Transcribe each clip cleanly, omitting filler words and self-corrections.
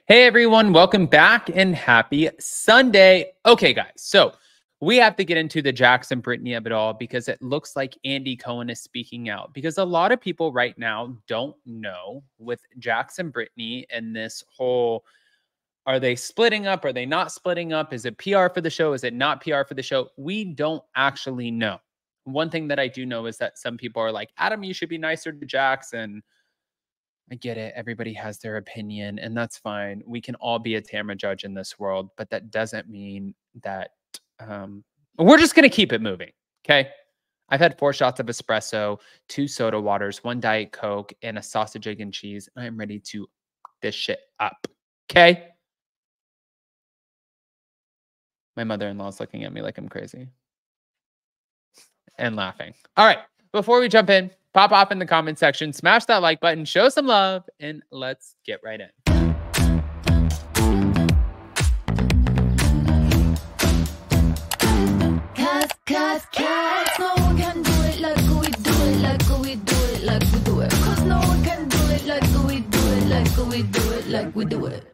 Hey everyone, welcome back and happy Sunday. Okay, guys, so we have to get into the Jax and Brittany of it all because it looks like Andy Cohen is speaking out because a lot of people right now don't know with Jax and Brittany and this whole are they splitting up? Are they not splitting up? Is it PR for the show? Is it not PR for the show? We don't actually know. One thing that I do know is that some people are like, Adam, you should be nicer to Jax, and I get it. Everybody has their opinion, and that's fine. We can all be a Tamra judge in this world, but that doesn't mean that we're just going to keep it moving. Okay. I've had 4 shots of espresso, 2 soda waters, 1 Diet Coke, and a sausage, egg, and cheese. And I'm ready to this shit up. Okay. My mother-in-law is looking at me like I'm crazy and laughing. All right. Before we jump in, pop off in the comment section, smash that like button, show some love, and let's get right in. No one can do it like we do it, like we do it, like we do it. Cause no one can do it like we do it, like we do it, like we do it.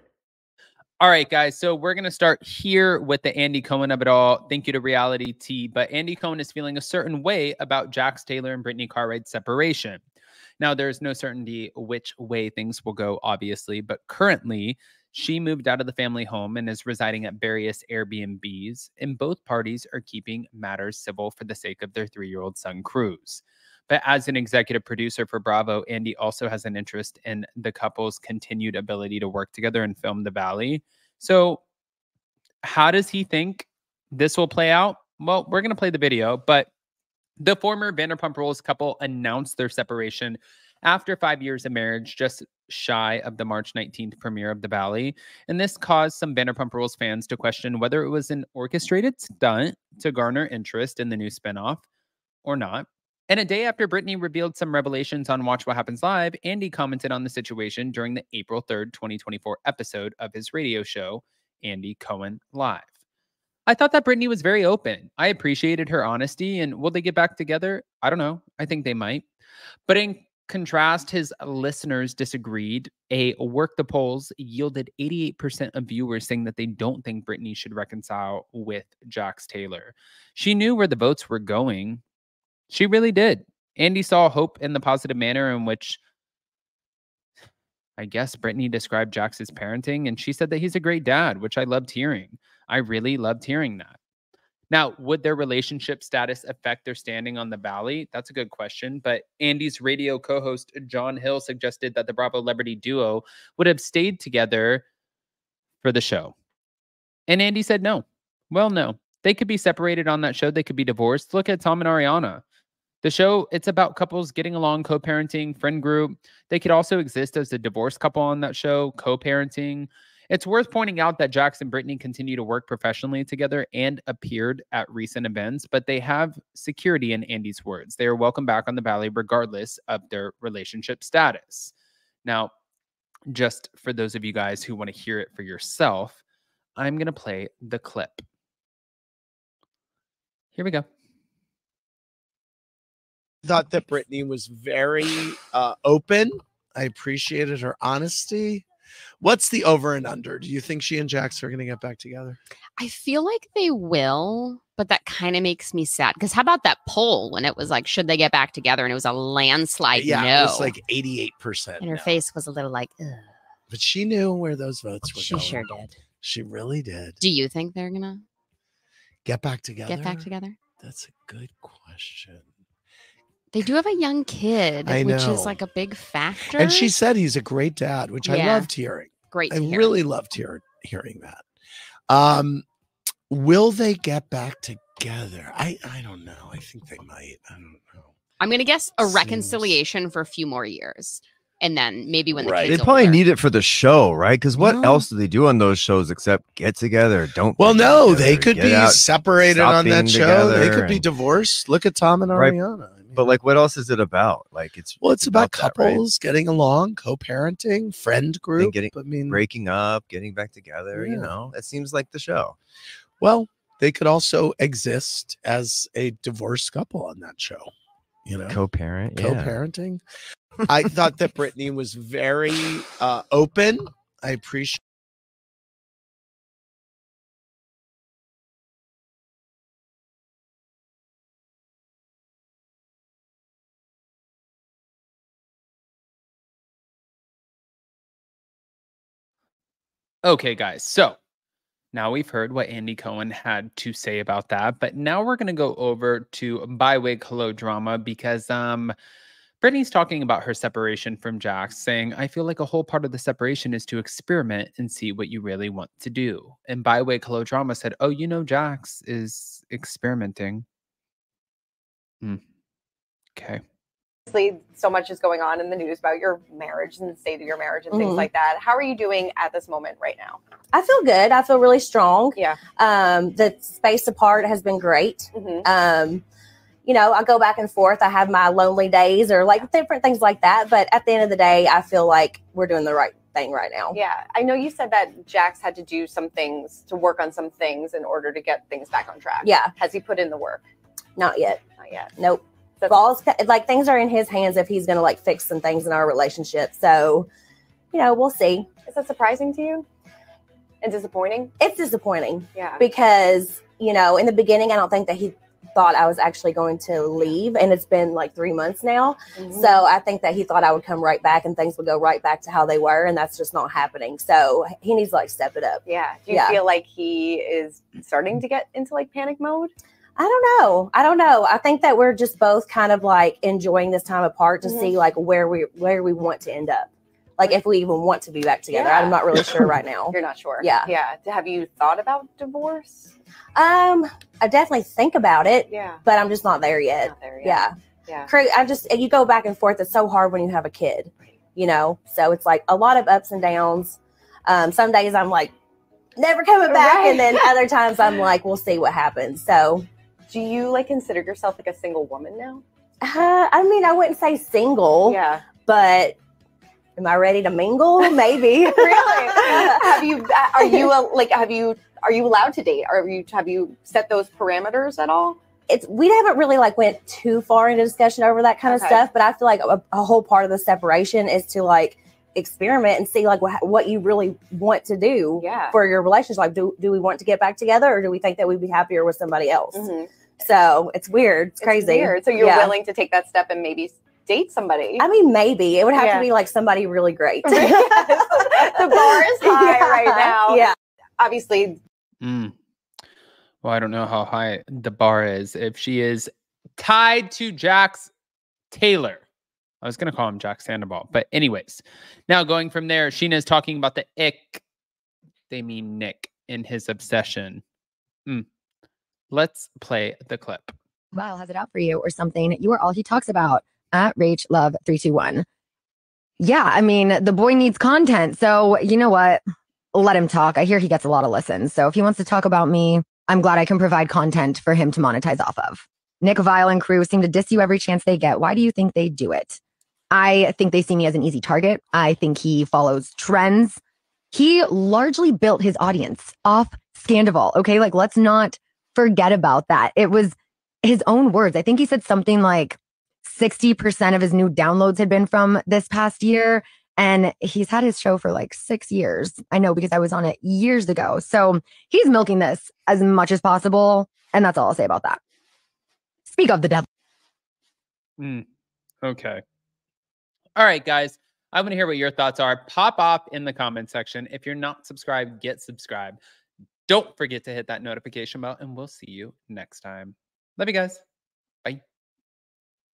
All right, guys. So we're going to start here with the Andy Cohen of it all. Thank you to Reality T. But Andy Cohen is feeling a certain way about Jax Taylor and Brittany Cartwright's separation. Now, there's no certainty which way things will go, obviously. But currently, she moved out of the family home and is residing at various Airbnbs. And both parties are keeping matters civil for the sake of their 3-year-old son, Cruz. But as an executive producer for Bravo, Andy also has an interest in the couple's continued ability to work together and film The Valley. So how does he think this will play out? Well, we're going to play the video, but the former Vanderpump Rules couple announced their separation after 5 years of marriage, just shy of the March 19th premiere of The Valley. And this caused some Vanderpump Rules fans to question whether it was an orchestrated stunt to garner interest in the new spinoff or not. And a day after Brittany revealed some revelations on Watch What Happens Live, Andy commented on the situation during the April 3rd, 2024 episode of his radio show, Andy Cohen Live. I thought that Brittany was very open. I appreciated her honesty, and will they get back together? I don't know. I think they might. But in contrast, his listeners disagreed. A Work the Polls yielded 88% of viewers saying that they don't think Brittany should reconcile with Jax Taylor. She knew where the votes were going. She really did. Andy saw hope in the positive manner in which I guess Brittany described Jax's parenting, and she said that he's a great dad, which I loved hearing. I really loved hearing that. Now, would their relationship status affect their standing on The Valley? That's a good question. But Andy's radio co-host, John Hill, suggested that the Bravo celebrity duo would have stayed together for the show. And Andy said no. Well, no. They could be separated on that show. They could be divorced. Look at Tom and Ariana. The show, it's about couples getting along, co-parenting, friend group. They could also exist as a divorced couple on that show, co-parenting. It's worth pointing out that Jax and Brittany continue to work professionally together and appeared at recent events, but they have security in Andy's words. They are welcome back on The Valley regardless of their relationship status. Now, just for those of you guys who want to hear it for yourself, I'm going to play the clip. Here we go. Thought that Brittany was very open. I appreciated her honesty. What's the over and under? Do you think she and Jax are going to get back together? I feel like they will, but that kind of makes me sad. Because how about that poll when it was like, should they get back together? And it was a landslide Yeah, no. it was like 88%. And her face was a little like, ugh. But she knew where those votes were going. She sure did. She really did. Do you think they're going to get back together? That's a good question. They do have a young kid, which is like a big factor. And she said he's a great dad, which I loved hearing. Great. I really loved hearing that. Will they get back together? I don't know. I think they might. I don't know. I'm going to guess a reconciliation for a few more years. And then maybe when the kids they probably need it for the show, right? Because what else do they do on those shows except get together? No, they could be separated on that show. They could be divorced. Look at Tom and Ariana. But like, what else is it about? Like, it's about couples getting along, co-parenting, friend group. Breaking up, getting back together. Yeah. You know, it seems like the show. Well, they could also exist as a divorced couple on that show. You know, co-parenting. I thought that Brittany was very open. I appreciate. Okay, guys. So now we've heard what Andy Cohen had to say about that, but now we're going to go over to Bywig Hello Drama because Brittany's talking about her separation from Jax, saying, I feel like a whole part of the separation is to experiment and see what you really want to do. And Bywig Hello Drama said, oh, you know, Jax is experimenting. Okay. Obviously, so much is going on in the news about your marriage and the state of your marriage and things like that. How are you doing at this moment right now? I feel good. I feel really strong. Yeah. The space apart has been great. You know, I go back and forth. I have my lonely days or like different things like that. But at the end of the day, I feel like we're doing the right thing right now. Yeah. I know you said that Jax had to do some things to work on some things in order to get things back on track. Yeah. Has he put in the work? Not yet. Not yet. Nope. Balls, like things are in his hands if he's going to like fix some things in our relationship. So, you know, we'll see. Is that surprising to you? And disappointing? It's disappointing. Yeah. Because, you know, in the beginning, I don't think that he thought I was actually going to leave. And it's been like 3 months now. So I think that he thought I would come right back and things would go right back to how they were. And that's just not happening. So he needs to like step it up. Yeah. Do you feel like he is starting to get into like panic mode? I don't know. I think that we're just both kind of like enjoying this time apart to see like where we want to end up. Like if we even want to be back together. I'm not really sure right now. You're not sure. Yeah. Yeah. Have you thought about divorce? I definitely think about it. Yeah. But I'm just not there yet. Not there yet. Yeah. You go back and forth. It's so hard when you have a kid, you know? So it's like a lot of ups and downs. Some days I'm like, never coming back. And then other times I'm like, we'll see what happens. So do you like consider yourself like a single woman now? I mean, I wouldn't say single. Yeah. But am I ready to mingle? Maybe. Really? Are you allowed to date? Have you set those parameters at all? We haven't really like went too far into discussion over that kind of stuff, but I feel like a whole part of the separation is to like experiment and see like what you really want to do for your relationship. Like, do we want to get back together, or do we think that we'd be happier with somebody else? So it's weird. It's crazy. Weird. So you're willing to take that step and maybe date somebody? I mean, maybe it would have to be like somebody really great. The bar is high right now. Yeah. Obviously. Well, I don't know how high the bar is. If she is tied to Jax Taylor. I was going to call him Jack Sandoval. But anyways, now going from there, Sheena's talking about the ick. They mean Nick in his obsession. Let's play the clip. Wow, has it out for you or something? You are all he talks about at Rach Love 321. Yeah, I mean, the boy needs content. So you know what? Let him talk. I hear he gets a lot of listens. So if he wants to talk about me, I'm glad I can provide content for him to monetize off of. Nick Vile and crew seem to diss you every chance they get. Why do you think they do it? I think they see me as an easy target. I think he follows trends. He largely built his audience off Scandival. Okay, like let's not forget about that. It was his own words. I think he said something like 60% of his new downloads had been from this past year. And he's had his show for like 6 years. I know because I was on it years ago. So he's milking this as much as possible. And that's all I'll say about that. Speak of the devil. Okay. All right, guys. I want to hear what your thoughts are. Pop off in the comment section. If you're not subscribed, get subscribed. Don't forget to hit that notification bell, and we'll see you next time. Love you guys. Bye.